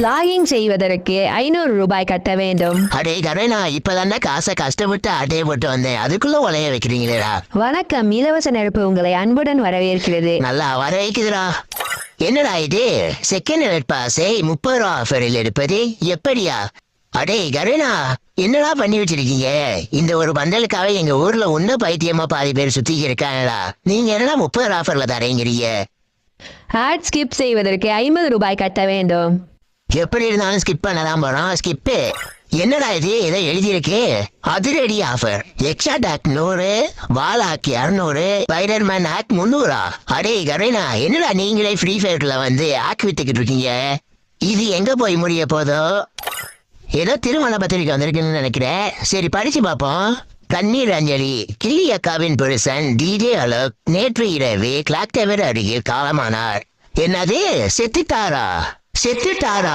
Logging செய்வதற்கு 500 ரூபாய் கட்ட வேண்டும். அடே கரேனா, இப்பதானே காசை கஷ்டப்பட்டு அட்டையை போட்டு வந்தேன், அதுக்குள்ள உலைய வைக்கிறீங்களா? வணக்கம், இலவச நெருப்பு உங்களை அன்புடன் வரவேற்கிறது. நல்லா வர வைக்குதுடா. என்னடா இது, செகண்ட் ஹேண்ட் பாஸை 30 ரூபா ஆஃபரில் எடுப்பது எப்படியா? அடே கரேனா, என்னடா பண்ணி வச்சிருக்கீங்க? இந்த ஒரு பந்தலுக்காக எங்க ஊர்ல ஒன்னும் பைத்தியமா பாதி பேர் சுத்தி இருக்காங்களா? நீங்க என்னடா 30 ஆஃபர்ல தரீங்கிறீங்க? ஆட் ஸ்கிப் செய்வதற்கு 50 ரூபாய் கட்ட வேண்டும். எப்படி இருந்தாலும் ஸ்கிப் பண்ணலாம் போறோம். ஸ்கிப்பு என்னடா இது, ஏதோ எழுதியிருக்கு. அதிரடி ஆஃபர், எக்ஸ்ட்ரா டாக் 100, வால் ஹாக் 200, ஸ்பைடர்மேன் ஹாக் 300. அடே கரேனா, என்னடா நீங்களே ஃப்ரீ ஃபயர்ல வந்து ஹாக் வித்துக்கிட்டு இருக்கீங்க? இது எங்க போய் முடிய போதோ? ஏதோ திருமண பத்திரிக்கை வந்திருக்குன்னு நினைக்கிறேன். சரி படிச்சு பார்ப்போம். கண்ணீர் அஞ்சலி, கிளி அக்காவின் புருஷன் டிஜே அலோக் நேற்று இரவு கிளாக் டவர் அருகில் காலமானார். என்னது, செத்துட்டாரா?